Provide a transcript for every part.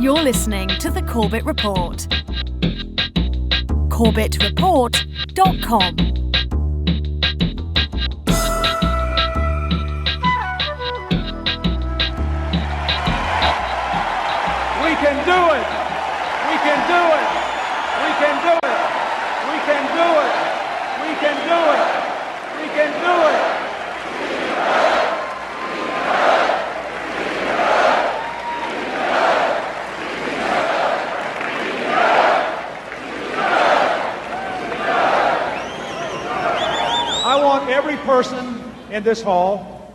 You're listening to The Corbett Report. CorbettReport.com. We can do it! We can do it! We can do it! We can do it! We can do it! We can do it! I want every person in this hall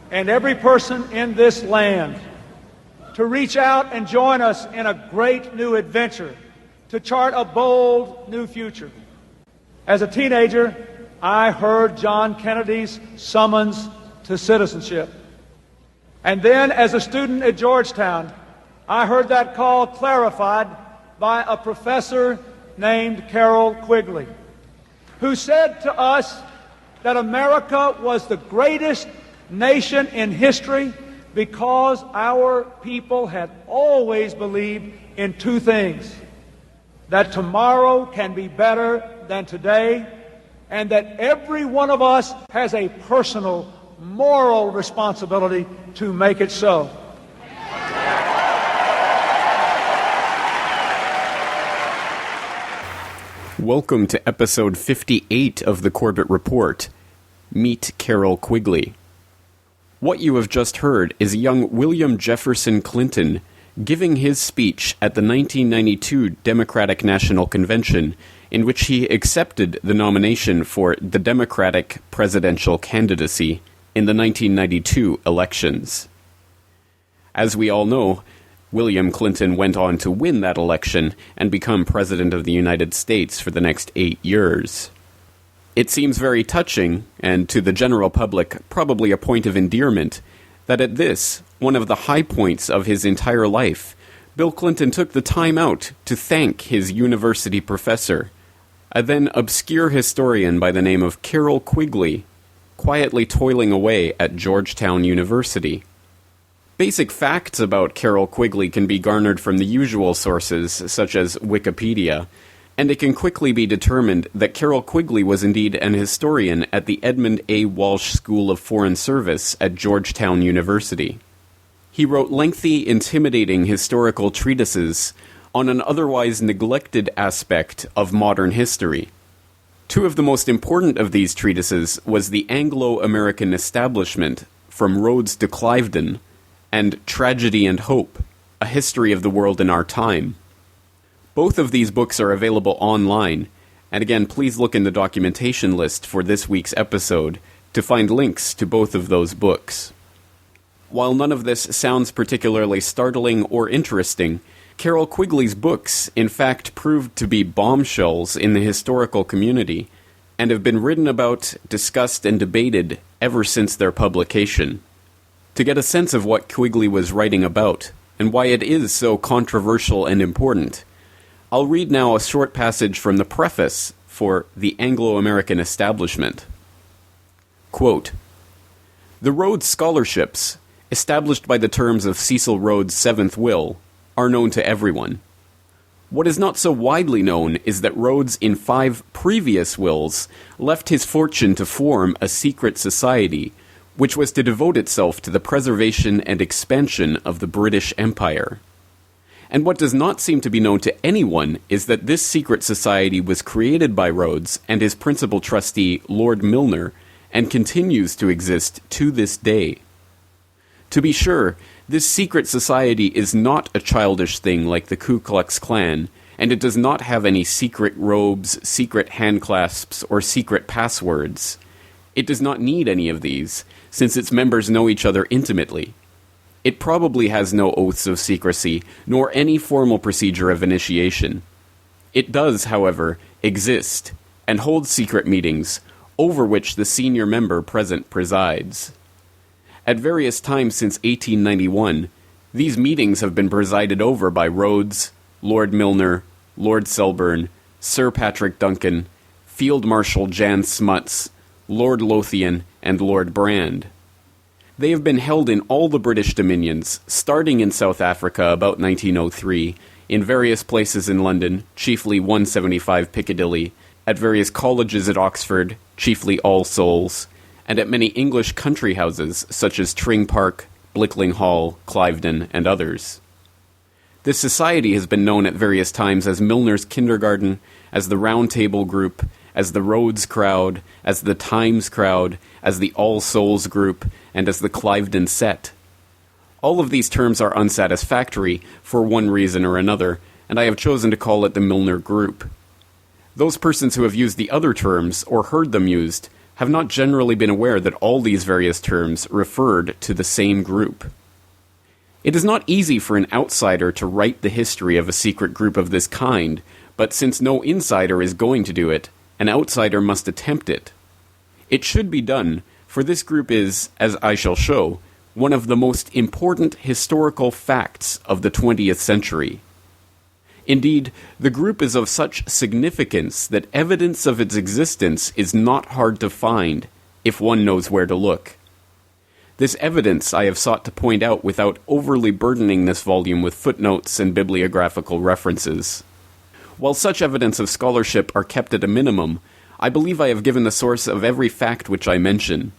and every person in this land to reach out and join us in a great new adventure, to chart a bold new future. As a teenager, I heard John Kennedy's summons to citizenship. And then, as a student at Georgetown, I heard that call clarified by a professor named Carroll Quigley, who said to us that America was the greatest nation in history because our people had always believed in two things: that tomorrow can be better than today, and that every one of us has a personal, moral responsibility to make it so. Welcome to episode 58 of the Corbett Report. Meet Carroll Quigley. What you have just heard is young William Jefferson Clinton giving his speech at the 1992 Democratic National Convention, in which he accepted the nomination for the Democratic presidential candidacy in the 1992 elections. As we all know, William Clinton went on to win that election and become President of the United States for the next 8 years. It seems very touching, and to the general public probably a point of endearment, that at this, one of the high points of his entire life, Bill Clinton took the time out to thank his university professor, a then obscure historian by the name of Carroll Quigley, quietly toiling away at Georgetown University. Basic facts about Carroll Quigley can be garnered from the usual sources, such as Wikipedia, and it can quickly be determined that Carroll Quigley was indeed an historian at the Edmund A. Walsh School of Foreign Service at Georgetown University. He wrote lengthy, intimidating historical treatises on an otherwise neglected aspect of modern history. Two of the most important of these treatises was The Anglo-American Establishment, From Rhodes to Cliveden, and Tragedy and Hope, A History of the World in Our Time. Both of these books are available online, and again, please look in the documentation list for this week's episode to find links to both of those books. While none of this sounds particularly startling or interesting, Carroll Quigley's books in fact proved to be bombshells in the historical community, and have been written about, discussed, and debated ever since their publication. To get a sense of what Quigley was writing about, and why it is so controversial and important, I'll read now a short passage from the preface for The Anglo-American Establishment. Quote, "The Rhodes Scholarships, established by the terms of Cecil Rhodes' Seventh Will, are known to everyone. What is not so widely known is that Rhodes, in 5 previous wills, left his fortune to form a secret society, which was to devote itself to the preservation and expansion of the British Empire. And what does not seem to be known to anyone is that this secret society was created by Rhodes and his principal trustee, Lord Milner, and continues to exist to this day. To be sure, this secret society is not a childish thing like the Ku Klux Klan, and it does not have any secret robes, secret handclasps, or secret passwords. It does not need any of these, since its members know each other intimately. It probably has no oaths of secrecy, nor any formal procedure of initiation. It does, however, exist, and holds secret meetings, over which the senior member present presides. At various times since 1891, these meetings have been presided over by Rhodes, Lord Milner, Lord Selborne, Sir Patrick Duncan, Field Marshal Jan Smuts, Lord Lothian, and Lord Brand. They have been held in all the British dominions, starting in South Africa about 1903, in various places in London, chiefly 175 Piccadilly, at various colleges at Oxford, chiefly All Souls, and at many English country houses such as Tring Park, Blickling Hall, Cliveden, and others. This society has been known at various times as Milner's Kindergarten, as the Round Table Group, as the Rhodes Crowd, as the Times Crowd, as the All Souls Group, and as the Cliveden Set. All of these terms are unsatisfactory for one reason or another, and I have chosen to call it the Milner Group. Those persons who have used the other terms, or heard them used, have not generally been aware that all these various terms referred to the same group. It is not easy for an outsider to write the history of a secret group of this kind, but since no insider is going to do it, an outsider must attempt it. It should be done, for this group is, as I shall show, one of the most important historical facts of the 20th century. Indeed, the group is of such significance that evidence of its existence is not hard to find, if one knows where to look. This evidence I have sought to point out without overly burdening this volume with footnotes and bibliographical references. While such evidence of scholarship are kept at a minimum, I believe I have given the source of every fact which I mention.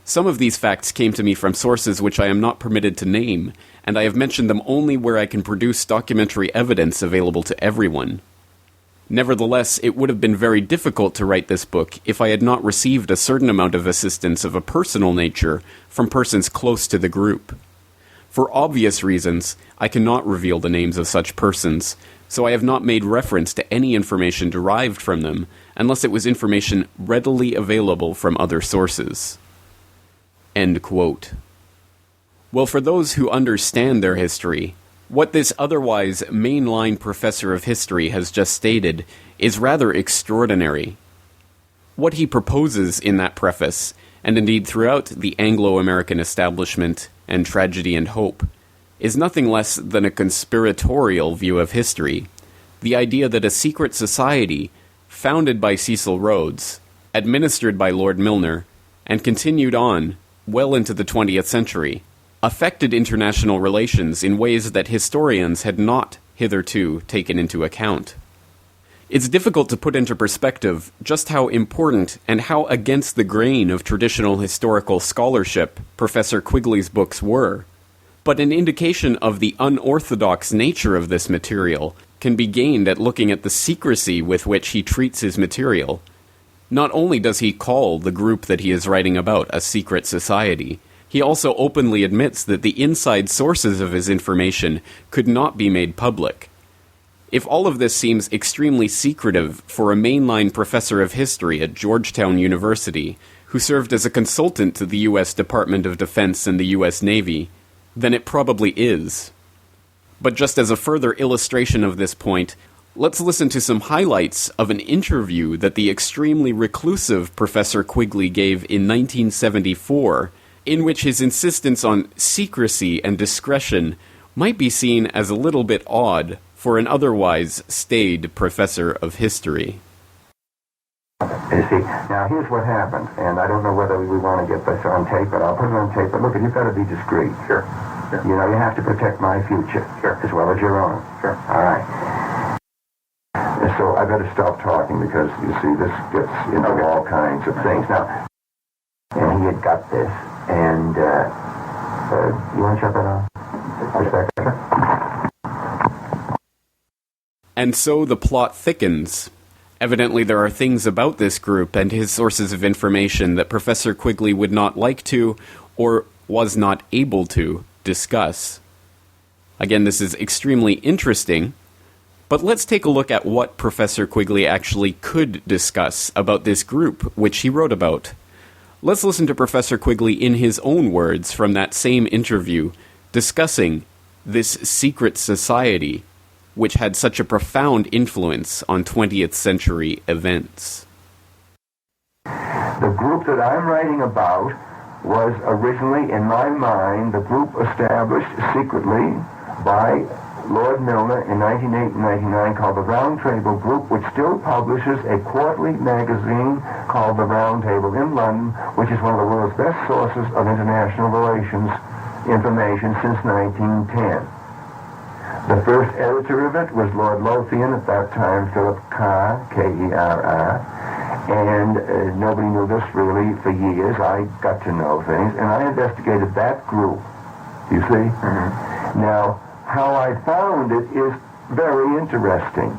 Some of these facts came to me from sources which I am not permitted to name, and I have mentioned them only where I can produce documentary evidence available to everyone. Nevertheless, it would have been very difficult to write this book if I had not received a certain amount of assistance of a personal nature from persons close to the group. For obvious reasons, I cannot reveal the names of such persons, so I have not made reference to any information derived from them, unless it was information readily available from other sources." End quote. Well, for those who understand their history, what this otherwise mainline professor of history has just stated is rather extraordinary. What he proposes in that preface, and indeed throughout the Anglo-American establishment and Tragedy and Hope, is nothing less than a conspiratorial view of history, the idea that a secret society, founded by Cecil Rhodes, administered by Lord Milner, and continued on well into the 20th century, affected international relations in ways that historians had not hitherto taken into account. It's difficult to put into perspective just how important and how against the grain of traditional historical scholarship Professor Quigley's books were, but an indication of the unorthodox nature of this material can be gained at looking at the secrecy with which he treats his material. Not only does he call the group that he is writing about a secret society, he also openly admits that the inside sources of his information could not be made public. If all of this seems extremely secretive for a mainline professor of history at Georgetown University, who served as a consultant to the U.S. Department of Defense and the U.S. Navy, then it probably is. But just as a further illustration of this point, let's listen to some highlights of an interview that the extremely reclusive Professor Quigley gave in 1974, in which his insistence on secrecy and discretion might be seen as a little bit odd for an otherwise staid professor of history. You see, now here's what happened, and I don't know whether we want to get this on tape, but I'll put it on tape. But look, you've got to be discreet. Sure. You know, you have to protect my future. Sure. As well as your own. Sure. All right. So I better stop talking because, you see, this gets into all kinds of things. Now, and he had got this, and you want to shut that off? Just a second. And so the plot thickens. Evidently there are things about this group and his sources of information that Professor Quigley would not like to, or was not able to, discuss. Again, this is extremely interesting, but let's take a look at what Professor Quigley actually could discuss about this group, which he wrote about. Let's listen to Professor Quigley in his own words from that same interview, discussing this secret society, which had such a profound influence on 20th century events. The group that I'm writing about was originally, in my mind, the group established secretly by Lord Milner in 1908 and 1999 called the Round Table Group, which still publishes a quarterly magazine called The Round Table in London, which is one of the world's best sources of international relations information since 1910. The first editor of it was Lord Lothian, at that time Philip Kerr, K-E-R-R, and nobody knew this really for years. I got to know things, and I investigated that group, you see? Now, how I found it is very interesting.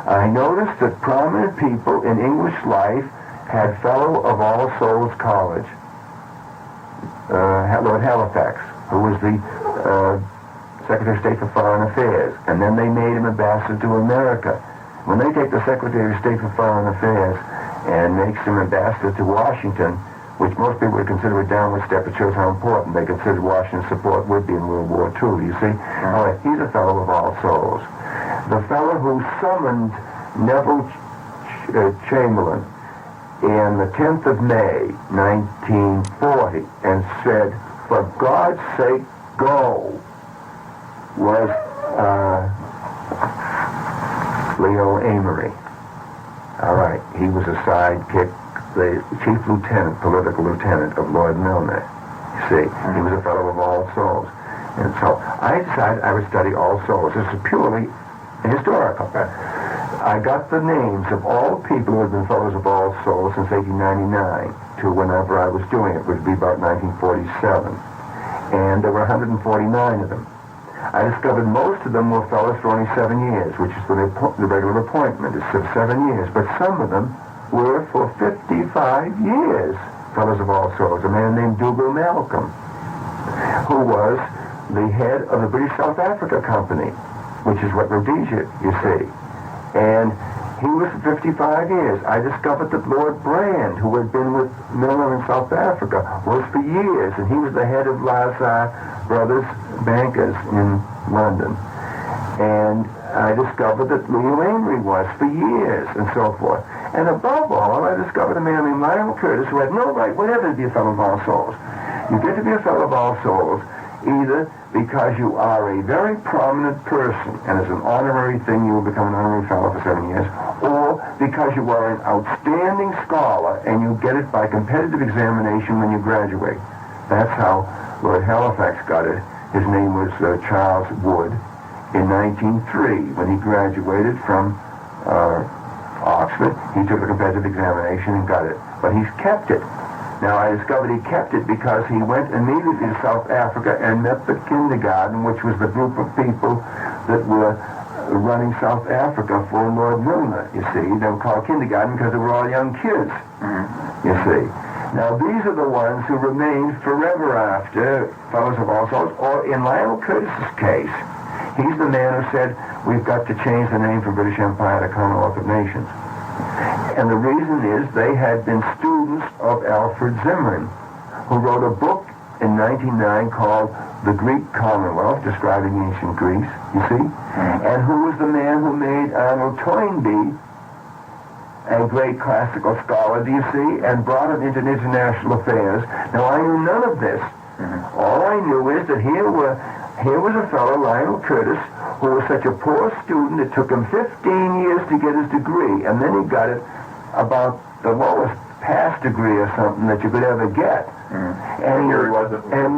I noticed that prominent people in English life had Fellow of All Souls College, Lord Halifax, who was the Secretary of State for Foreign Affairs, and then they made him ambassador to America. When they take the Secretary of State for Foreign Affairs and makes him ambassador to Washington, which most people would consider a downward step, it shows how important they considered Washington's support would be in World War II, you see? All right, he's a Fellow of All Souls. The fellow who summoned Neville Chamberlain in the 10th of May, 1940, and said, "For God's sake, go," was Leo Amory. All right, he was a sidekick, the chief lieutenant, political lieutenant of Lord Milner. You see, he was a Fellow of All Souls. And so I decided I would study All Souls. This is purely historical. I got the names of all people who had been Fellows of All Souls since 1899 to whenever I was doing it, which would be about 1947. And there were 149 of them. I discovered most of them were fellows for only 7 years, which is the regular appointment. It's of 7 years. But some of them were for 55 years, Fellows of All Souls. A man named Dougal Malcolm, who was the head of the British South Africa Company, which is what Rhodesia, you see. And he was for 55 years. I discovered that Lord Brand, who had been with Milner in South Africa, was for years, and he was the head of Lazar Brothers Bankers in London. And I discovered that Leo Amory was for years, and so forth. And above all, I discovered a man named Lionel Curtis, who had no right whatever to be a Fellow of All Souls. You get to be a Fellow of All Souls either because you are a very prominent person, and as an honorary thing you will become an honorary fellow for 7 years, or because you are an outstanding scholar and you get it by competitive examination when you graduate. That's how Lord Halifax got it. His name was Charles Wood in 1903. When he graduated from Oxford, he took the competitive examination and got it. But he's kept it. Now, I discovered he kept it because he went immediately to South Africa and met the kindergarten, which was the group of people that were running South Africa for Lord Milner, you see. They were called kindergarten because they were all young kids, you see. Now, these are the ones who remained forever after Fellows of All Souls, or in Lionel Curtis's case, he's the man who said, we've got to change the name from British Empire to Commonwealth of Nations. And the reason is they had been students of Alfred Zimmern, who wrote a book in 1909 called The Greek Commonwealth, describing ancient Greece, you see, and who was the man who made Arnold Toynbee a great classical scholar, do you see, and brought him into international affairs. Now, I knew none of this. All I knew is that here was a fellow, Lionel Curtis, who was such a poor student, it took him 15 years to get his degree, and then he got it about the lowest pass degree or something that you could ever get. And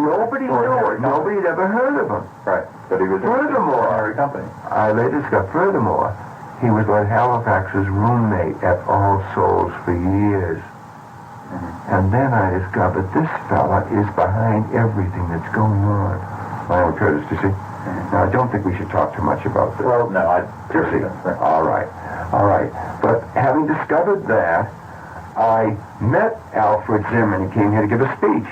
nobody knew it. Nobody had ever heard of him. Right. But he was furthermore, company. I later discovered, furthermore, he was Lord Halifax's roommate at All Souls for years. And then I discovered this fella is behind everything that's going on. Lionel Curtis, you see? Now, I don't think we should talk too much about this. Well, no, I You see? All right. But having discovered that, I met Alfred Zimmern. He came here to give a speech.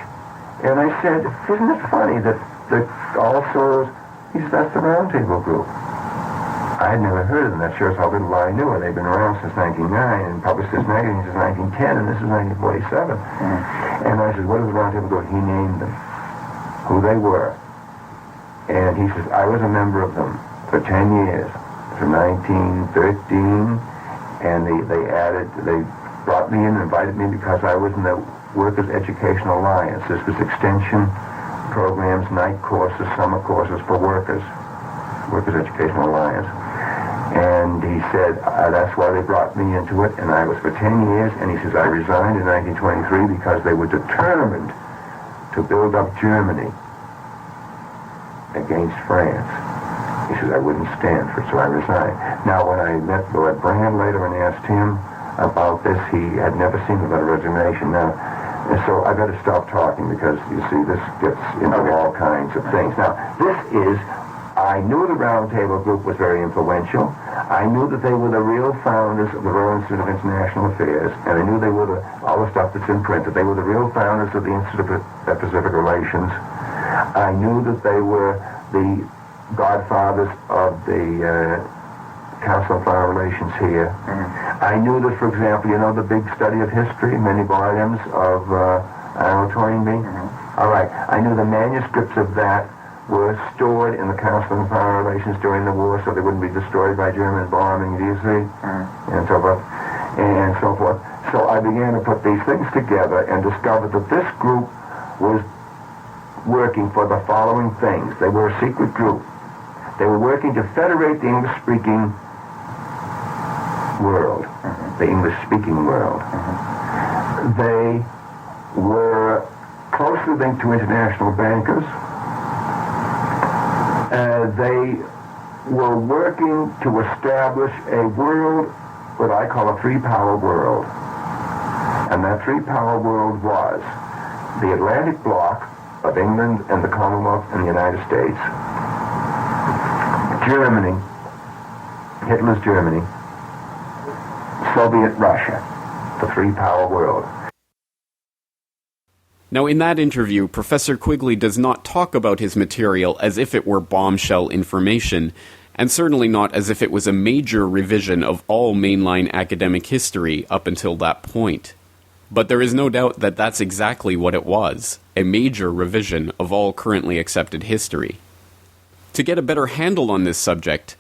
And I said, isn't it funny that the All Souls, he said, that's the Round Table Group. I had never heard of them. That shows how little I knew. They've been around since 1909 and published this magazine since 1910, and this is 1947. And I said, what is the Round Table Group? He named them, who they were. And he says, I was a member of them for 10 years, from 1913, and they brought me in and invited me because I was in the Workers' Educational Alliance. This was extension programs, night courses, summer courses for workers. Workers' Educational Alliance. And he said, that's why they brought me into it, and I was for 10 years, and he says, I resigned in 1923 because they were determined to build up Germany against France. He says, I wouldn't stand for it, so I resigned. Now, when I met Lord Brand later and asked him about this, he had never seen the letter of resignation. Now, and so I better stop talking because, you see, this gets into all kinds of things. Now, this is... I knew the Round Table Group was very influential. I knew that they were the real founders of the Royal Institute of International Affairs, and I knew they were all the stuff that's in print, that they were the real founders of the Institute of Pacific Relations. I knew that they were the godfathers of the Council on Foreign Relations here. I knew that, for example, you know the big study of history, many volumes of Arnold Toynbee? All right. I knew the manuscripts of that were stored in the Council on Foreign Relations during the war so they wouldn't be destroyed by German bombing, do you see? And so forth. And so forth. So I began to put these things together and discovered that this group was working for the following things. They were a secret group. They were working to federate the English-speaking world. The English-speaking world. They were closely linked to international bankers. They were working to establish a world, what I call a three-power world. And that three-power world was the Atlantic Bloc of England and the Commonwealth and the United States, Germany, Hitler's Germany, Soviet Russia, the three-power world. Now, in that interview, Professor Quigley does not talk about his material as if it were bombshell information, and certainly not as if it was a major revision of all mainline academic history up until that point. But there is no doubt that that's exactly what it was, a major revision of all currently accepted history. To get a better handle on this subject,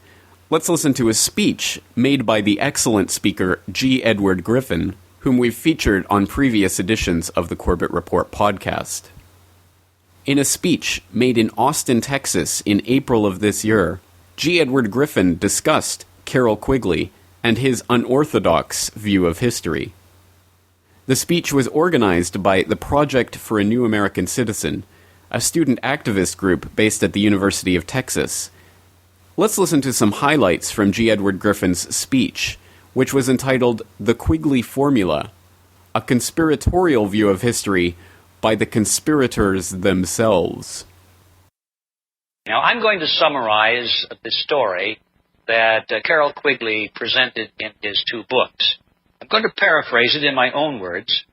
let's listen to a speech made by the excellent speaker G. Edward Griffin, whom we've featured on previous editions of the Corbett Report podcast. In a speech made in Austin, Texas in April of this year, G. Edward Griffin discussed Carroll Quigley and his unorthodox view of history. The speech was organized by the Project for a New American Citizen, a student activist group based at the University of Texas. Let's listen to some highlights from G. Edward Griffin's speech, which was entitled The Quigley Formula, a conspiratorial view of history by the conspirators themselves. Now, I'm going to summarize the story that Carroll Quigley presented in his two books. I'm going to paraphrase it in my own words,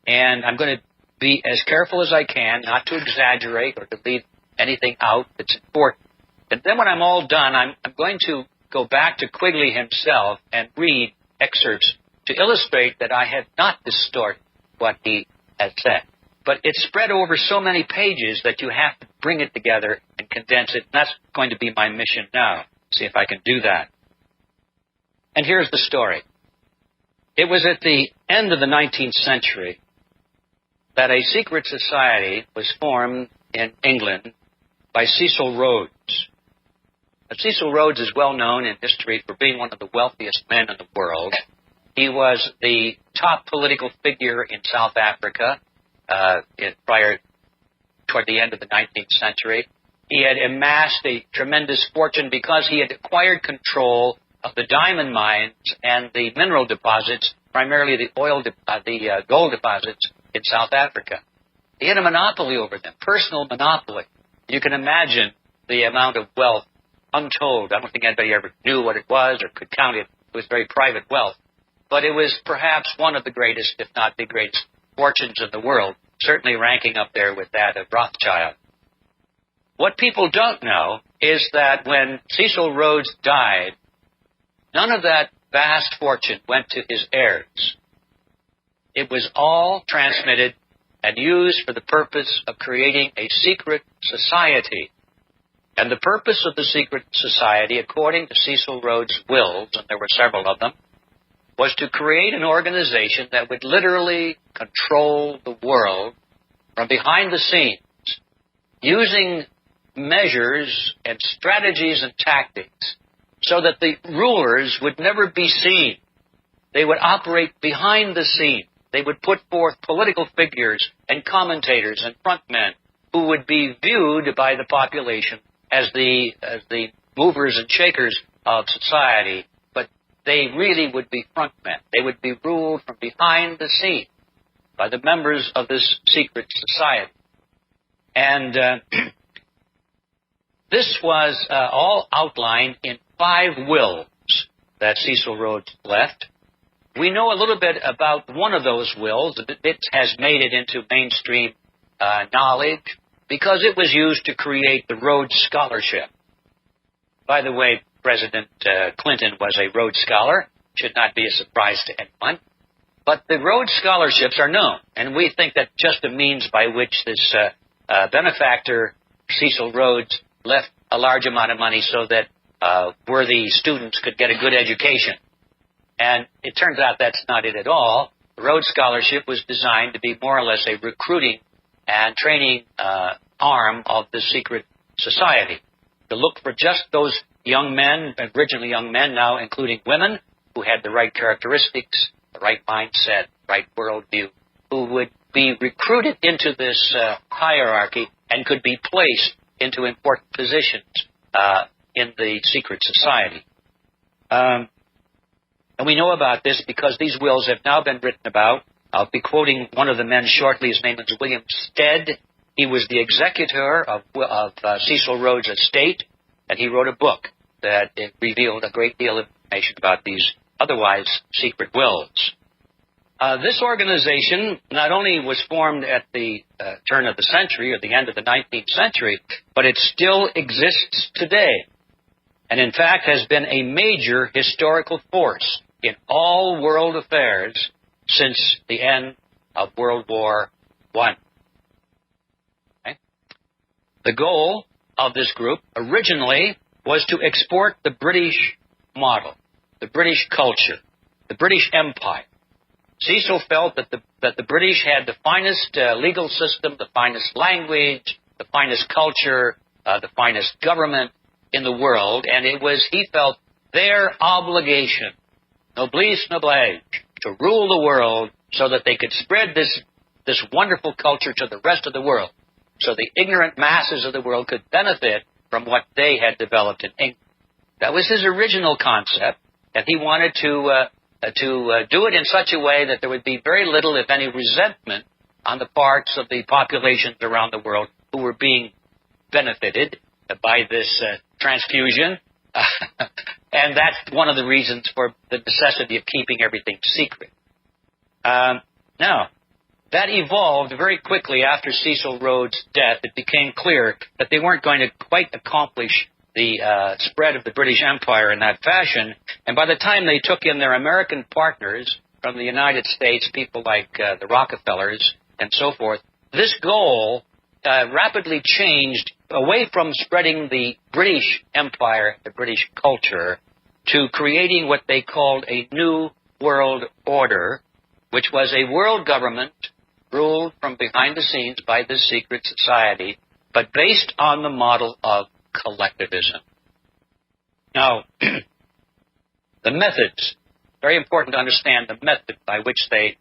and I'm going to be as careful as I can not to exaggerate or to leave anything out that's important. And then when I'm all done, I'm going to go back to Quigley himself and read excerpts to illustrate that I have not distorted what he has said. But it's spread over so many pages that you have to bring it together and condense it. And that's going to be my mission now. See if I can do that. And here's the story. It was at the end of the 19th century that a secret society was formed in England by Cecil Rhodes. Cecil Rhodes is well known in history for being one of the wealthiest men in the world. He was the top political figure in South Africa toward the end of the 19th century. He had amassed a tremendous fortune because he had acquired control of the diamond mines and the mineral deposits, primarily the gold deposits in South Africa. He had a monopoly over them, personal monopoly. You can imagine the amount of wealth. Untold. I don't think anybody ever knew what it was or could count it. It was very private wealth. But it was perhaps one of the greatest, if not the greatest, fortunes in the world, certainly ranking up there with that of Rothschild. What people don't know is that when Cecil Rhodes died, none of that vast fortune went to his heirs. It was all transmitted and used for the purpose of creating a secret society. And the purpose of the secret society, according to Cecil Rhodes' wills, and there were several of them, was to create an organization that would literally control the world from behind the scenes, using measures and strategies and tactics so that the rulers would never be seen. They would operate behind the scene. They would put forth political figures and commentators and frontmen who would be viewed by the population as the movers and shakers of society, but they really would be frontmen. They would be ruled from behind the scene by the members of this secret society. And this was all outlined in 5 wills that Cecil Rhodes left. We know a little bit about one of those wills. It has made it into mainstream knowledge because it was used to create the Rhodes Scholarship. By the way, President Clinton was a Rhodes Scholar. Should not be a surprise to anyone. But the Rhodes Scholarships are known, and we think that just a means by which this benefactor, Cecil Rhodes, left a large amount of money so that worthy students could get a good education. And it turns out that's not it at all. The Rhodes Scholarship was designed to be more or less a recruiting and training arm of the secret society, to look for just those young men, originally young men, now including women, who had the right characteristics, the right mindset, right worldview, who would be recruited into this hierarchy and could be placed into important positions in the secret society. And we know about this because these wills have now been written about. I'll be quoting one of the men shortly. His name is William Stead. He was the executor of Cecil Rhodes' estate, and he wrote a book that revealed a great deal of information about these otherwise secret wills. This organization not only was formed at the turn of the century, or the end of the 19th century, but it still exists today, and in fact has been a major historical force in all world affairs since the end of World War I. Okay? The goal of this group originally was to export the British model, the British culture, the British Empire. Cecil felt that the British had the finest legal system, the finest language, the finest culture, the finest government in the world, and it was, he felt, their obligation, noblesse noblesse, to rule the world so that they could spread this wonderful culture to the rest of the world, so the ignorant masses of the world could benefit from what they had developed in England. That was his original concept, and he wanted to do it in such a way that there would be very little, if any, resentment on the parts of the populations around the world who were being benefited by this transfusion. And that's one of the reasons for the necessity of keeping everything secret. Now, that evolved very quickly after Cecil Rhodes' death. It became clear that they weren't going to quite accomplish the spread of the British Empire in that fashion. And by the time they took in their American partners from the United States, people like the Rockefellers and so forth, this goal rapidly changed away from spreading the British Empire, the British culture, to creating what they called a new world order, which was a world government ruled from behind the scenes by this secret society, but based on the model of collectivism. Now, the methods, very important to understand the method by which they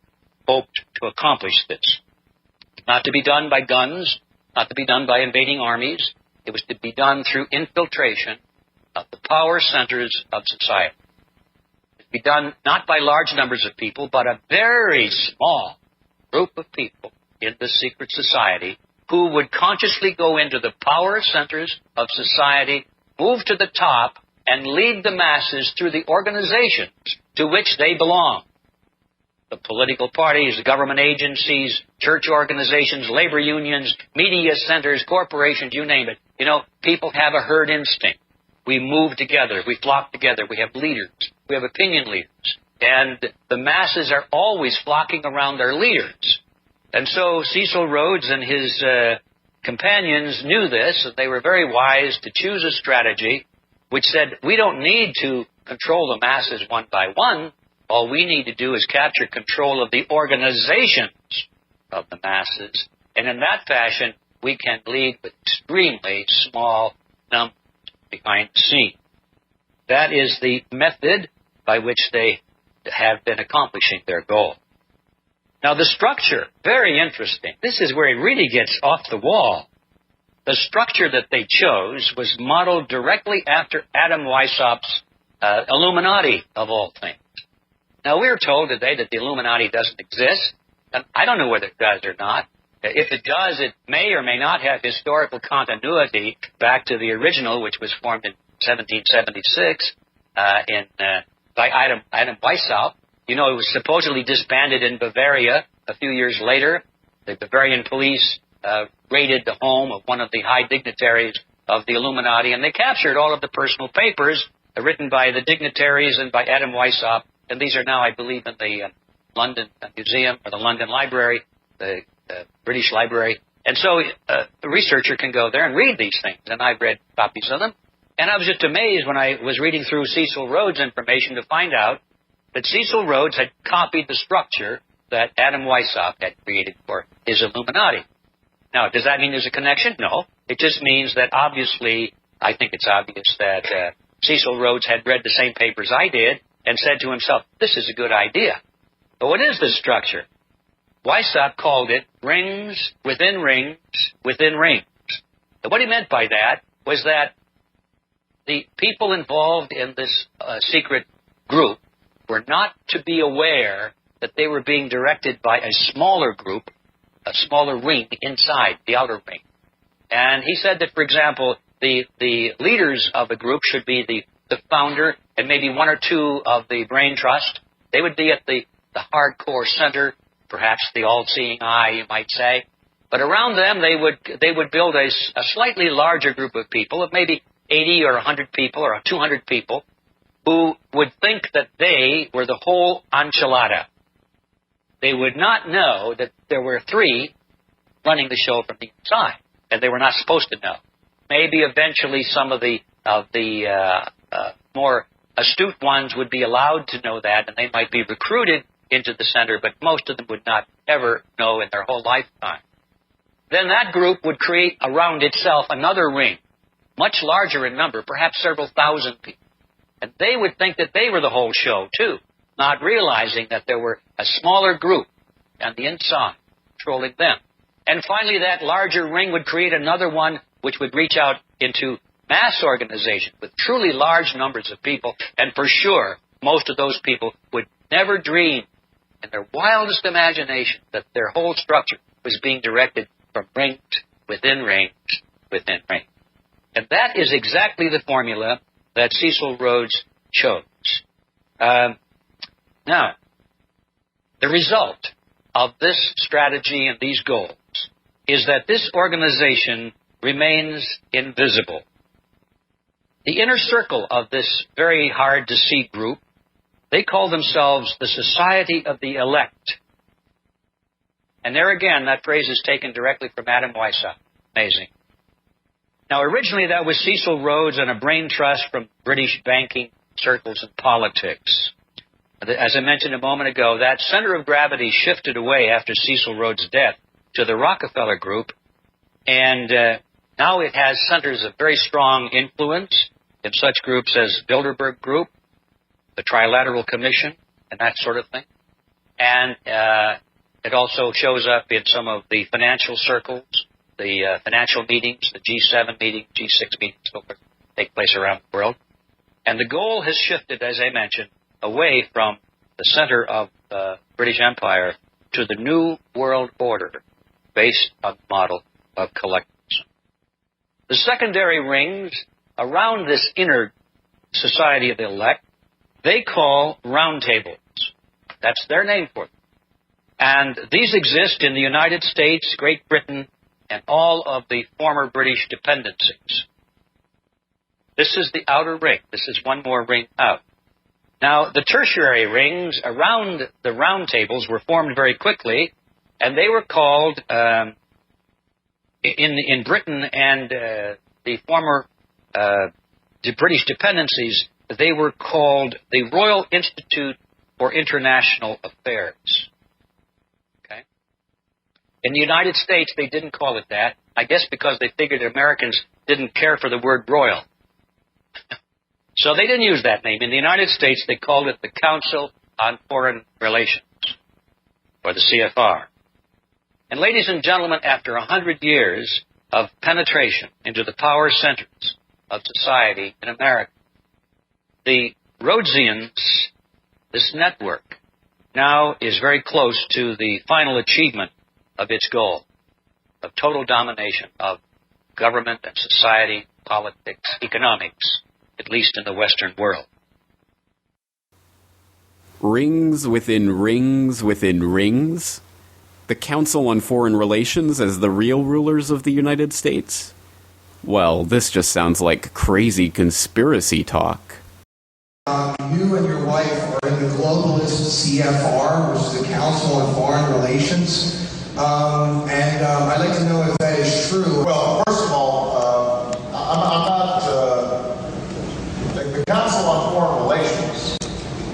hoped to accomplish this. Not to be done by guns, not to be done by invading armies. It was to be done through infiltration of the power centers of society. It would be done not by large numbers of people, but a very small group of people in the secret society who would consciously go into the power centers of society, move to the top, and lead the masses through the organizations to which they belong. The political parties, the government agencies, church organizations, labor unions, media centers, corporations, you name it. You know, people have a herd instinct. We move together. We flock together. We have leaders. We have opinion leaders. And the masses are always flocking around their leaders. And so Cecil Rhodes and his companions knew this, and they were very wise to choose a strategy which said, we don't need to control the masses one by one. All we need to do is capture control of the organizations of the masses. And in that fashion, we can lead with extremely small numbers behind the scene. That is the method by which they have been accomplishing their goal. Now, the structure, very interesting. This is where it really gets off the wall. The structure that they chose was modeled directly after Adam Weishaupt's Illuminati, of all things. Now, we're told today that the Illuminati doesn't exist. And I don't know whether it does or not. If it does, it may or may not have historical continuity back to the original, which was formed in 1776 by Adam Weishaupt. You know, it was supposedly disbanded in Bavaria a few years later. The Bavarian police raided the home of one of the high dignitaries of the Illuminati, and they captured all of the personal papers written by the dignitaries and by Adam Weishaupt. And these are now, I believe, in the London Museum or the London Library, the British Library. And so a researcher can go there and read these things, and I've read copies of them. And I was just amazed when I was reading through Cecil Rhodes' information to find out that Cecil Rhodes had copied the structure that Adam Weishaupt had created for his Illuminati. Now, does that mean there's a connection? No. It just means that obviously, I think it's obvious that Cecil Rhodes had read the same papers I did and said to himself, this is a good idea. But what is this structure? Weishaupt called it rings within rings within rings. And what he meant by that was that the people involved in this secret group were not to be aware that they were being directed by a smaller group, a smaller ring inside the outer ring. And he said that, for example, the leaders of the group should be the founder and maybe one or two of the brain trust. They would be at the hardcore center, perhaps the all-seeing eye, you might say. But around them, they would build a slightly larger group of people, of maybe 80 or 100 people or 200 people, who would think that they were the whole enchilada. They would not know that there were three running the show from the inside, and they were not supposed to know. Maybe eventually some of the more astute ones would be allowed to know that, and they might be recruited into the center, but most of them would not ever know in their whole lifetime. Then that group would create around itself another ring, much larger in number, perhaps several thousand people. And they would think that they were the whole show, too, not realizing that there were a smaller group on the inside controlling them. And finally, that larger ring would create another one which would reach out into mass organization with truly large numbers of people. And for sure, most of those people would never dream in their wildest imagination that their whole structure was being directed from rings within rings within rings. And that is exactly the formula that Cecil Rhodes chose. Now, the result of this strategy and these goals is that this organization remains invisible. The inner circle of this very hard-to-see group, they call themselves the Society of the Elect. And there again, that phrase is taken directly from Adam Weishaupt. Amazing. Now, originally that was Cecil Rhodes and a brain trust from British banking circles and politics. As I mentioned a moment ago, that center of gravity shifted away after Cecil Rhodes' death to the Rockefeller Group, and now it has centers of very strong influence in such groups as Bilderberg Group, the Trilateral Commission, and that sort of thing. And it also shows up in some of the financial circles, the financial meetings, the G7 meetings, G6 meetings, so forth, take place around the world. And the goal has shifted, as I mentioned, away from the center of the British Empire to the New World Order based on the model of collectivism. The secondary rings around this inner Society of the Elect, they call roundtables. That's their name for them. And these exist in the United States, Great Britain, and all of the former British dependencies. This is the outer ring. This is one more ring out. Now, the tertiary rings around the round tables were formed very quickly, and they were called, in Britain and the former the British dependencies, they were called the Royal Institute for International Affairs. Okay? In the United States, they didn't call it that, I guess because they figured Americans didn't care for the word broil. So they didn't use that name. In the United States, they called it the Council on Foreign Relations, or the CFR. And ladies and gentlemen, after 100 years of penetration into the power centers of society in America, the Rhodesians, this network, now is very close to the final achievement of its goal of total domination of government and society, politics, economics, at least in the Western world. Rings within rings within rings? The Council on Foreign Relations as the real rulers of the United States? Well, this just sounds like crazy conspiracy talk. You and your wife are in the globalist CFR, which is the Council on Foreign Relations. I'd like to know if that is true. Well, first of all, I'm not the Council on Foreign Relations.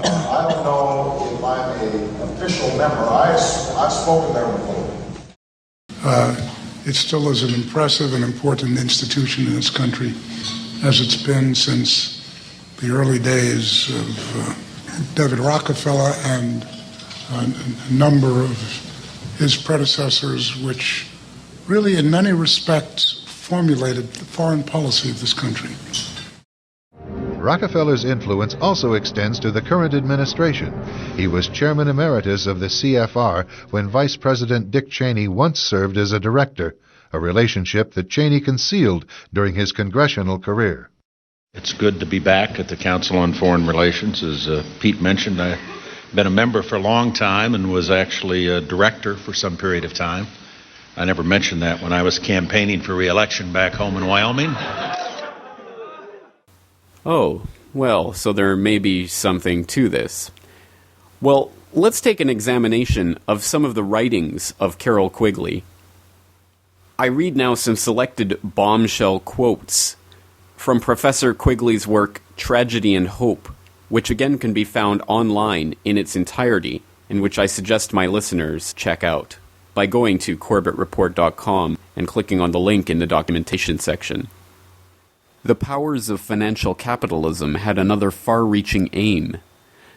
I don't know if I'm an official member. I've spoken there before. It still is an impressive and important institution in this country, as it's been since the early days of David Rockefeller and a number of his predecessors, which really in many respects formulated the foreign policy of this country. Rockefeller's influence also extends to the current administration. He was chairman emeritus of the CFR when Vice President Dick Cheney once served as a director, a relationship that Cheney concealed during his congressional career. It's good to be back at the Council on Foreign Relations. As Pete mentioned, I've been a member for a long time and was actually a director for some period of time. I never mentioned that when I was campaigning for re-election back home in Wyoming. Oh, well, so there may be something to this. Well, let's take an examination of some of the writings of Carroll Quigley. I read now some selected bombshell quotes from Professor Quigley's work, Tragedy and Hope, which again can be found online in its entirety, and which I suggest my listeners check out by going to CorbettReport.com and clicking on the link in the documentation section. The powers of financial capitalism had another far-reaching aim,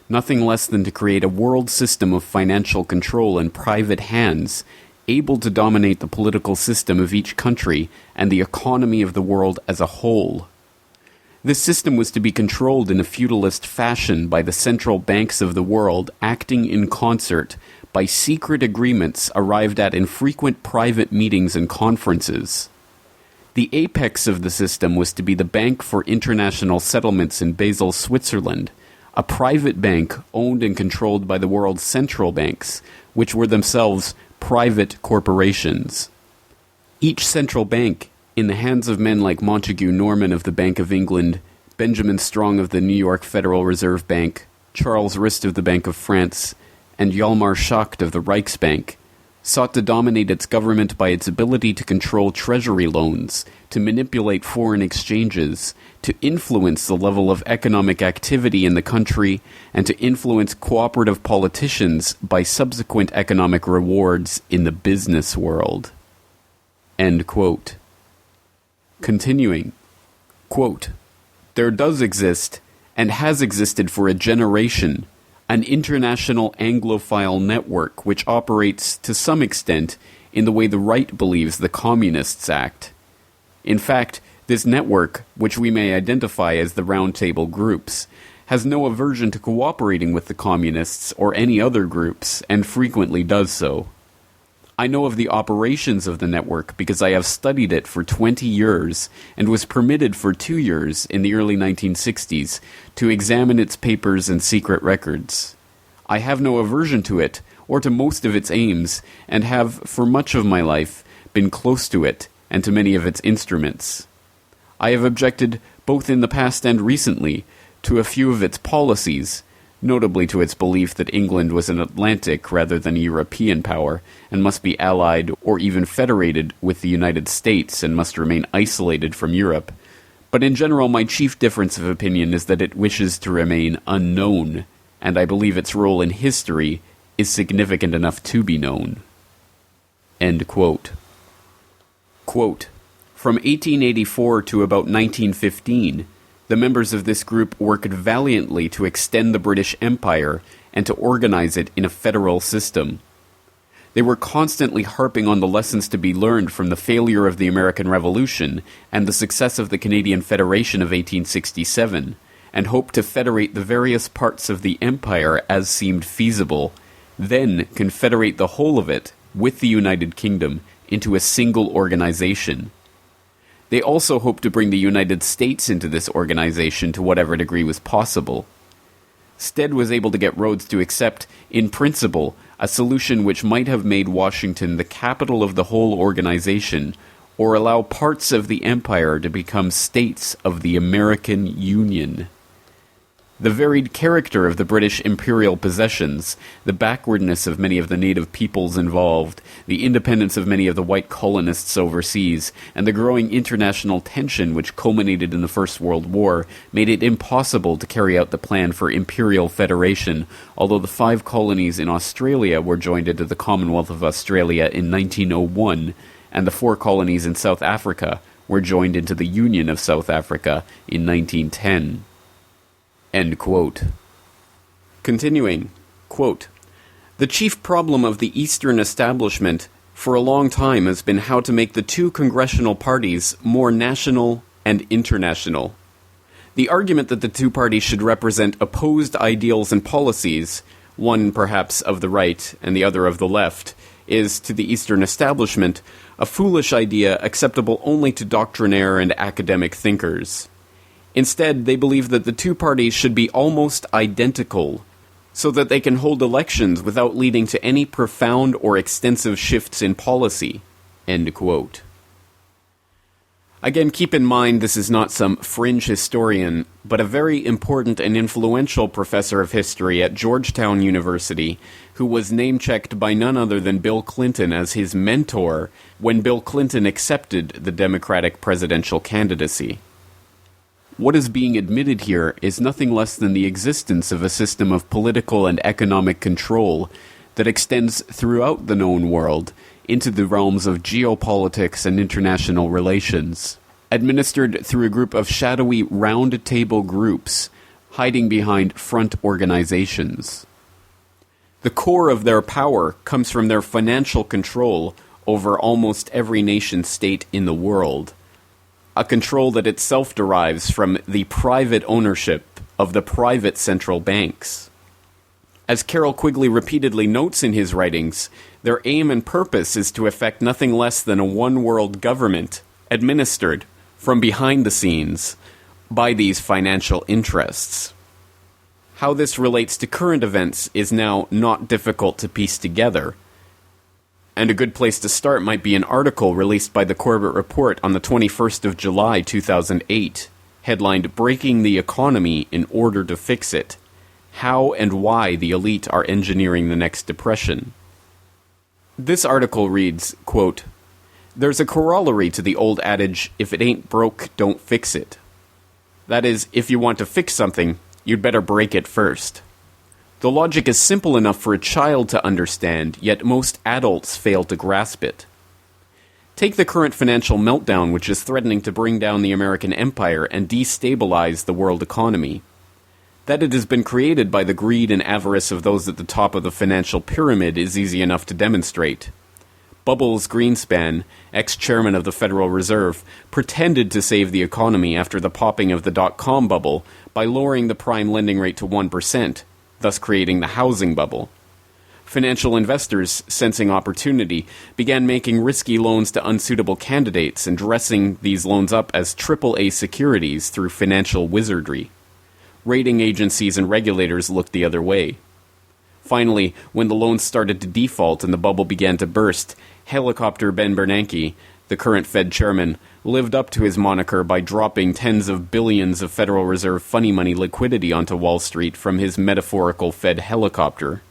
nothing less than to create a world system of financial control in private hands, able to dominate the political system of each country and the economy of the world as a whole. This system was to be controlled in a feudalist fashion by the central banks of the world, acting in concert by secret agreements arrived at in frequent private meetings and conferences. The apex of the system was to be the Bank for International Settlements in Basel, Switzerland, a private bank owned and controlled by the world's central banks, which were themselves private corporations. Each central bank, in the hands of men like Montague Norman of the Bank of England, Benjamin Strong of the New York Federal Reserve Bank, Charles Rist of the Bank of France, and Hjalmar Schacht of the Reichsbank, sought to dominate its government by its ability to control treasury loans, to manipulate foreign exchanges, to influence the level of economic activity in the country, and to influence cooperative politicians by subsequent economic rewards in the business world. End quote. Continuing, quote, "There does exist, and has existed for a generation, an international Anglophile network which operates, to some extent, in the way the right believes the Communists act. In fact, this network, which we may identify as the Round Table groups, has no aversion to cooperating with the Communists or any other groups, and frequently does so. I know of the operations of the network because I have studied it for 20 years and was permitted for 2 years in the early 1960s to examine its papers and secret records. I have no aversion to it or to most of its aims and have, for much of my life, been close to it and to many of its instruments. I have objected, both in the past and recently, to a few of its policies, notably to its belief that England was an Atlantic rather than a European power, and must be allied or even federated with the United States and must remain isolated from Europe. But in general, my chief difference of opinion is that it wishes to remain unknown, and I believe its role in history is significant enough to be known." End quote. Quote, from 1884 to about 1915, the members of this group worked valiantly to extend the British Empire and to organize it in a federal system. They were constantly harping on the lessons to be learned from the failure of the American Revolution and the success of the Canadian Federation of 1867, and hoped to federate the various parts of the empire as seemed feasible, then confederate the whole of it, with the United Kingdom, into a single organization. They also hoped to bring the United States into this organization to whatever degree was possible. Stead was able to get Rhodes to accept, in principle, a solution which might have made Washington the capital of the whole organization, or allow parts of the empire to become states of the American Union. The varied character of the British imperial possessions, the backwardness of many of the native peoples involved, the independence of many of the white colonists overseas, and the growing international tension which culminated in the First World War made it impossible to carry out the plan for imperial federation, although the 5 colonies in Australia were joined into the Commonwealth of Australia in 1901, and the 4 colonies in South Africa were joined into the Union of South Africa in 1910. End quote. Continuing, quote, the chief problem of the Eastern establishment for a long time has been how to make the 2 congressional parties more national and international. The argument that the 2 parties should represent opposed ideals and policies, one perhaps of the right and the other of the left, is, to the Eastern establishment, a foolish idea acceptable only to doctrinaire and academic thinkers. Instead, they believe that the 2 parties should be almost identical, so that they can hold elections without leading to any profound or extensive shifts in policy. End quote. Again, keep in mind this is not some fringe historian, but a very important and influential professor of history at Georgetown University, who was name-checked by none other than Bill Clinton as his mentor when Bill Clinton accepted the Democratic presidential candidacy. What is being admitted here is nothing less than the existence of a system of political and economic control that extends throughout the known world into the realms of geopolitics and international relations, administered through a group of shadowy round-table groups hiding behind front organizations. The core of their power comes from their financial control over almost every nation-state in the world, a control that itself derives from the private ownership of the private central banks. As Carroll Quigley repeatedly notes in his writings, their aim and purpose is to effect nothing less than a one-world government, administered from behind the scenes by these financial interests. How this relates to current events is now not difficult to piece together, and a good place to start might be an article released by the Corbett Report on the 21st of July 2008, headlined "Breaking the Economy in Order to Fix It: How and Why the Elite Are Engineering the Next Depression." This article reads, quote, "There's a corollary to the old adage, if it ain't broke, don't fix it. That is, if you want to fix something, you'd better break it first. The logic is simple enough for a child to understand, yet most adults fail to grasp it. Take the current financial meltdown which is threatening to bring down the American empire and destabilize the world economy. That it has been created by the greed and avarice of those at the top of the financial pyramid is easy enough to demonstrate. Bubbles Greenspan, ex-chairman of the Federal Reserve, pretended to save the economy after the popping of the dot-com bubble by lowering the prime lending rate to 1%, thus creating the housing bubble. Financial investors, sensing opportunity, began making risky loans to unsuitable candidates and dressing these loans up as AAA securities through financial wizardry. Rating agencies and regulators looked the other way. Finally, when the loans started to default and the bubble began to burst, Helicopter Ben Bernanke, the current Fed chairman, lived up to his moniker by dropping tens of billions of Federal Reserve funny money liquidity onto Wall Street from his metaphorical Fed helicopter.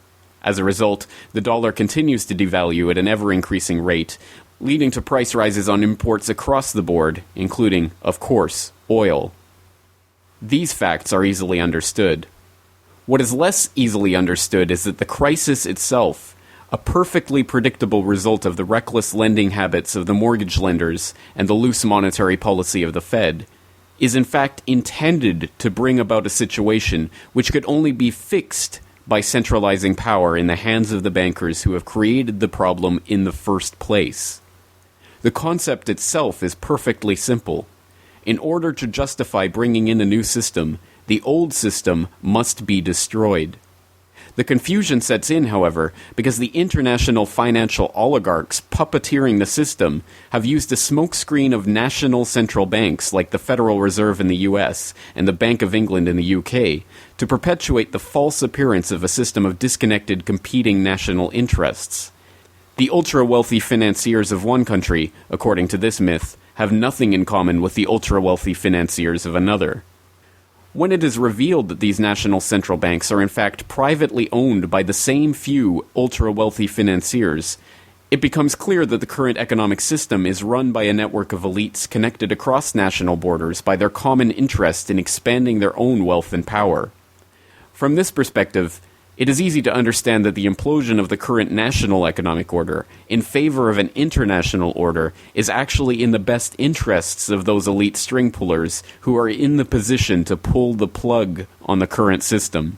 As a result, the dollar continues to devalue at an ever-increasing rate, leading to price rises on imports across the board, including, of course, oil. These facts are easily understood. What is less easily understood is that the crisis itself, a perfectly predictable result of the reckless lending habits of the mortgage lenders and the loose monetary policy of the Fed, is in fact intended to bring about a situation which could only be fixed by centralizing power in the hands of the bankers who have created the problem in the first place. The concept itself is perfectly simple. In order to justify bringing in a new system, the old system must be destroyed. The confusion sets in, however, because the international financial oligarchs puppeteering the system have used a smokescreen of national central banks like the Federal Reserve in the US and the Bank of England in the UK to perpetuate the false appearance of a system of disconnected competing national interests. The ultra-wealthy financiers of one country, according to this myth, have nothing in common with the ultra-wealthy financiers of another. When it is revealed that these national central banks are in fact privately owned by the same few ultra-wealthy financiers, it becomes clear that the current economic system is run by a network of elites connected across national borders by their common interest in expanding their own wealth and power. From this perspective, it is easy to understand that the implosion of the current national economic order in favor of an international order is actually in the best interests of those elite string pullers who are in the position to pull the plug on the current system.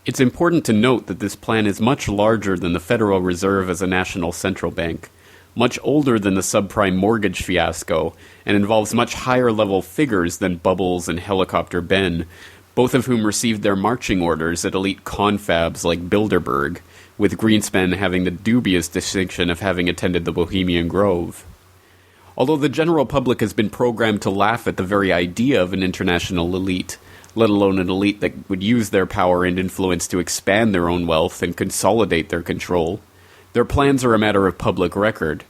It's important to note that this plan is much larger than the Federal Reserve as a national central bank, much older than the subprime mortgage fiasco, and involves much higher level figures than Bubbles and Helicopter Ben, both of whom received their marching orders at elite confabs like Bilderberg, with Greenspan having the dubious distinction of having attended the Bohemian Grove. Although the general public has been programmed to laugh at the very idea of an international elite, let alone an elite that would use their power and influence to expand their own wealth and consolidate their control, their plans are a matter of public record.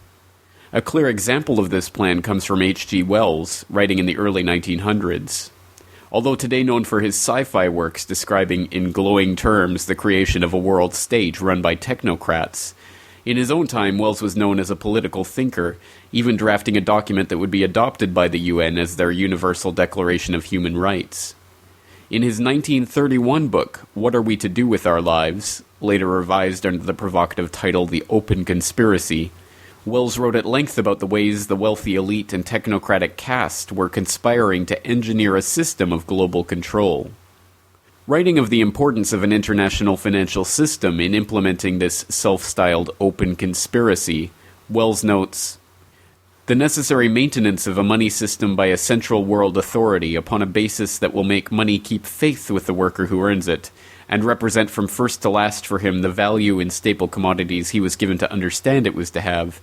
A clear example of this plan comes from H.G. Wells, writing in the early 1900s. Although today known for his sci-fi works describing in glowing terms the creation of a world state run by technocrats, in his own time Wells was known as a political thinker, even drafting a document that would be adopted by the UN as their Universal Declaration of Human Rights. In his 1931 book, What Are We to Do with Our Lives, later revised under the provocative title The Open Conspiracy, Wells wrote at length about the ways the wealthy elite and technocratic caste were conspiring to engineer a system of global control. Writing of the importance of an international financial system in implementing this self-styled open conspiracy, Wells notes, "The necessary maintenance of a money system by a central world authority upon a basis that will make money keep faith with the worker who earns it, and represent from first to last for him the value in staple commodities he was given to understand it was to have,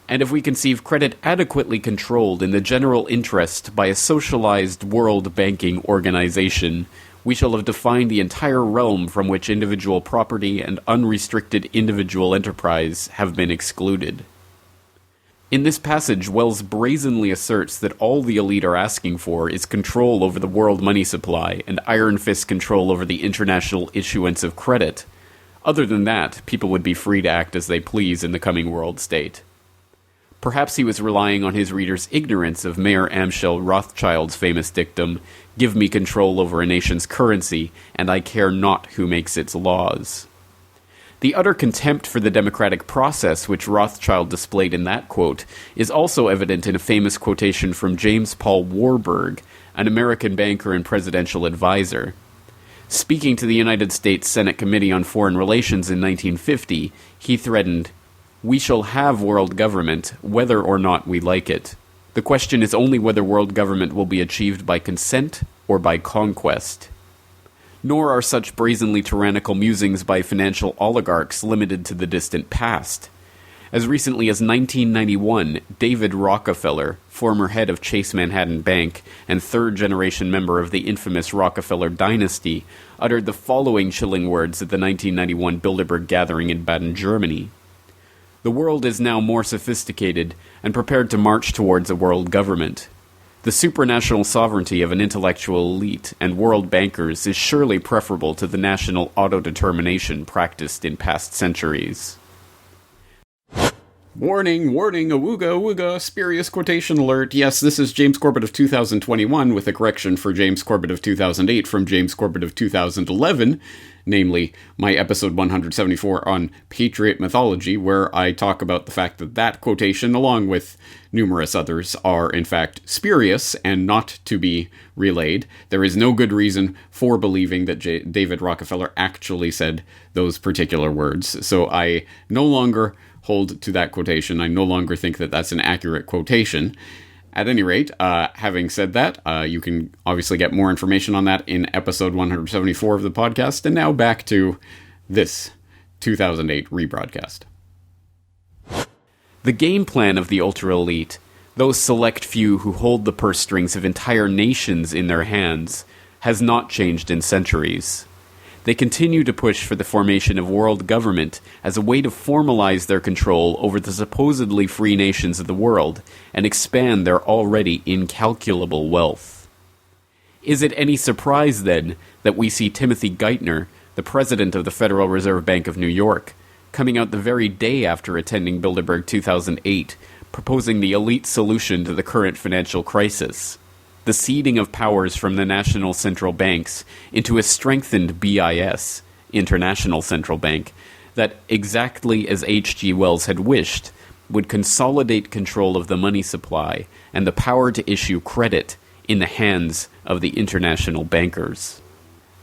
and if we conceive credit adequately controlled in the general interest by a socialized world banking organization, we shall have defined the entire realm from which individual property and unrestricted individual enterprise have been excluded." In this passage, Wells brazenly asserts that all the elite are asking for is control over the world money supply and iron fist control over the international issuance of credit. Other than that, people would be free to act as they please in the coming world state. Perhaps he was relying on his readers' ignorance of Mayer Amschel Rothschild's famous dictum, "Give me control over a nation's currency, and I care not who makes its laws." The utter contempt for the democratic process which Rothschild displayed in that quote is also evident in a famous quotation from James Paul Warburg, an American banker and presidential advisor. Speaking to the United States Senate Committee on Foreign Relations in 1950, he threatened, "We shall have world government, whether or not we like it. The question is only whether world government will be achieved by consent or by conquest." Nor are such brazenly tyrannical musings by financial oligarchs limited to the distant past. As recently as 1991, David Rockefeller, former head of Chase Manhattan Bank and third-generation member of the infamous Rockefeller dynasty, uttered the following chilling words at the 1991 Bilderberg gathering in Baden, Germany. "The world is now more sophisticated and prepared to march towards a world government. The supranational sovereignty of an intellectual elite and world bankers is surely preferable to the national autodetermination practiced in past centuries." Warning, warning, awooga, awooga, spurious quotation alert. Yes, this is James Corbett of 2021 with a correction for James Corbett of 2008 from James Corbett of 2011, namely my episode 174 on Patriot mythology, where I talk about the fact that that quotation, along with numerous others, are in fact spurious and not to be relayed. There is no good reason for believing that David Rockefeller actually said those particular words, so I no longer hold to that quotation. I no longer think that that's an accurate quotation. At any rate, having said that, you can obviously get more information on that in episode 174 of the podcast. And now back to this 2008 rebroadcast. The game plan of the ultra-elite, those select few who hold the purse strings of entire nations in their hands, has not changed in centuries. They continue to push for the formation of world government as a way to formalize their control over the supposedly free nations of the world and expand their already incalculable wealth. Is it any surprise, then, that we see Timothy Geithner, the president of the Federal Reserve Bank of New York, coming out the very day after attending Bilderberg 2008, proposing the elite solution to the current financial crisis? The ceding of powers from the national central banks into a strengthened BIS, International Central Bank, that, exactly as H.G. Wells had wished, would consolidate control of the money supply and the power to issue credit in the hands of the international bankers.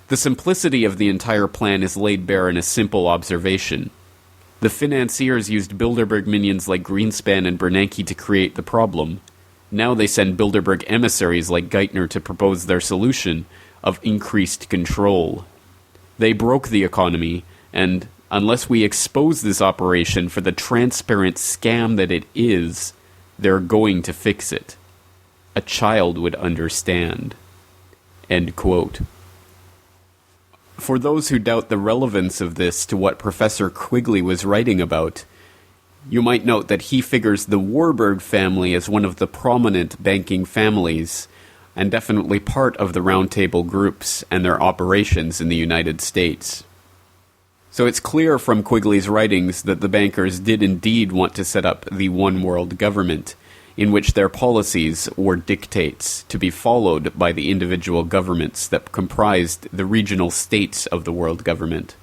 The simplicity of the entire plan is laid bare in a simple observation. The financiers used Bilderberg minions like Greenspan and Bernanke to create the problem. Now they send Bilderberg emissaries like Geithner to propose their solution of increased control. They broke the economy, and unless we expose this operation for the transparent scam that it is, they're going to fix it. A child would understand. End quote. For those who doubt the relevance of this to what Professor Quigley was writing about, you might note that he figures the Warburg family as one of the prominent banking families, and definitely part of the Round Table groups and their operations in the United States. So it's clear from Quigley's writings that the bankers did indeed want to set up the one world government, in which their policies were dictates to be followed by the individual governments that comprised the regional states of the world government.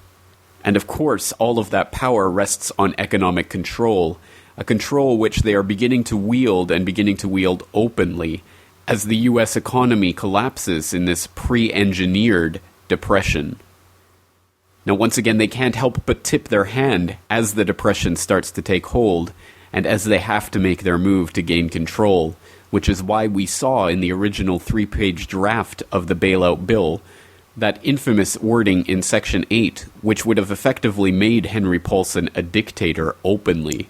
And of course, all of that power rests on economic control, a control which they are beginning to wield and beginning to wield openly, as the U.S. economy collapses in this pre-engineered depression. Now, once again, they can't help but tip their hand as the depression starts to take hold, and as they have to make their move to gain control, which is why we saw in the original 3-page draft of the bailout bill that infamous wording in Section 8, which would have effectively made Henry Paulson a dictator openly.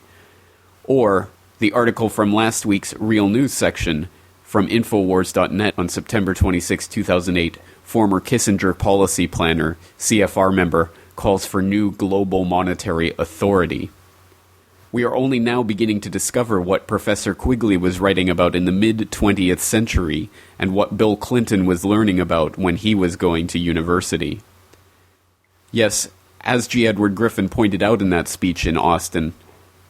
Or the article from last week's Real News section from Infowars.net on September 26, 2008, former Kissinger policy planner, CFR member, calls for new global monetary authority. We are only now beginning to discover what Professor Quigley was writing about in the mid-20th century and what Bill Clinton was learning about when he was going to university. Yes, as G. Edward Griffin pointed out in that speech in Austin,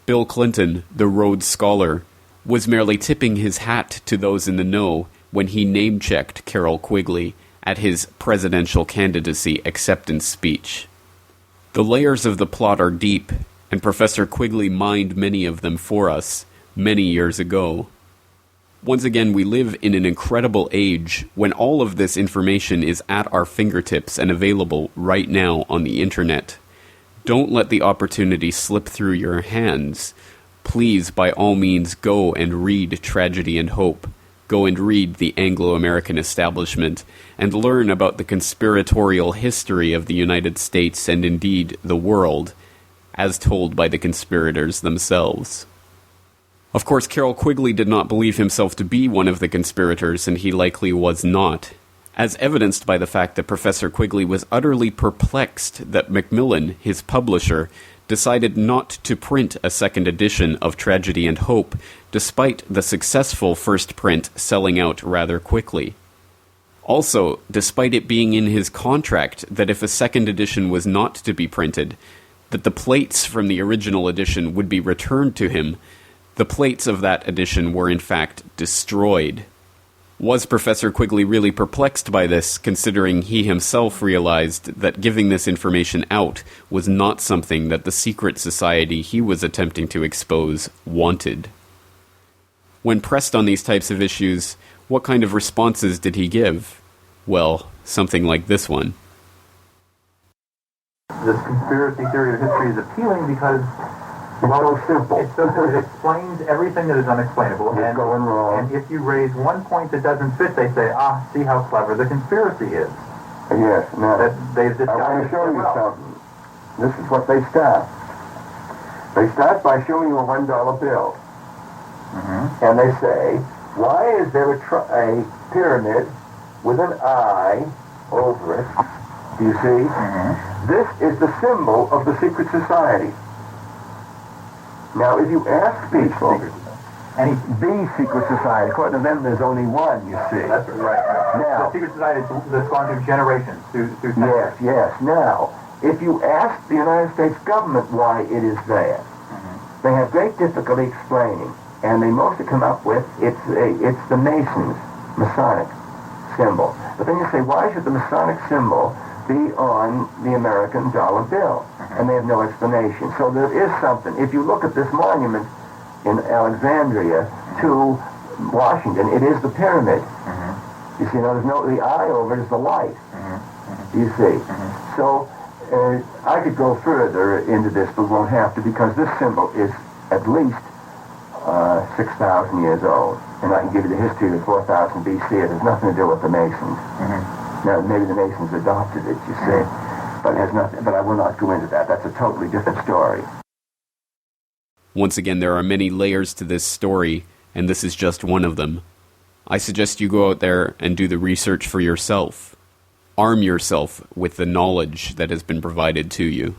Bill Clinton, the Rhodes Scholar, was merely tipping his hat to those in the know when he name-checked Carroll Quigley at his presidential candidacy acceptance speech. The layers of the plot are deep, and Professor Quigley mined many of them for us many years ago. Once again, we live in an incredible age when all of this information is at our fingertips and available right now on the internet. Don't let the opportunity slip through your hands. Please, by all means, go and read Tragedy and Hope. Go and read the Anglo-American establishment and learn about the conspiratorial history of the United States and indeed the world, as told by the conspirators themselves. Of course, Carroll Quigley did not believe himself to be one of the conspirators, and he likely was not, as evidenced by the fact that Professor Quigley was utterly perplexed that Macmillan, his publisher, decided not to print a second edition of Tragedy and Hope, despite the successful first print selling out rather quickly. Also, despite it being in his contract that if a second edition was not to be printed, that the plates from the original edition would be returned to him, the plates of that edition were in fact destroyed. Was Professor Quigley really perplexed by this, considering he himself realized that giving this information out was not something that the secret society he was attempting to expose wanted? When pressed on these types of issues, what kind of responses did he give? Well, something like this one. This conspiracy theory of history is appealing because it's so simple. It explains everything that is unexplainable. It's going wrong. And if you raise one point that doesn't fit, they say, see how clever the conspiracy is. Yes. Now, that they've I want to show you well. something. This is what they start. They start by showing you a $1 bill. Mm-hmm. And they say, why is there a pyramid with an eye over it? Do you see? Mm-hmm. This is the symbol of the secret society. Now, if you ask people, the secret society, according to them, there's only one, you see. That's right. Now, the secret society that's gone through generations, through centuries. Yes. Now, if you ask the United States government why it is there, they have great difficulty explaining, and they mostly come up with it's the Masons Masonic symbol. But then you say, why should the Masonic symbol be on the American dollar bill? And they have no explanation. So there is something. If you look at this monument in Alexandria to Washington, it is the pyramid. You see, now there's the eye over it is the light. You see. So I could go further into this, but won't have to, because this symbol is at least 6,000 years old. And I can give you the history of 4000 BC. It has nothing to do with the Masons. Now, maybe the Masons adopted it, you see. But it has nothing. But I will not go into that. That's a totally different story. Once again, there are many layers to this story, and this is just one of them. I suggest you go out there and do the research for yourself. Arm yourself with the knowledge that has been provided to you.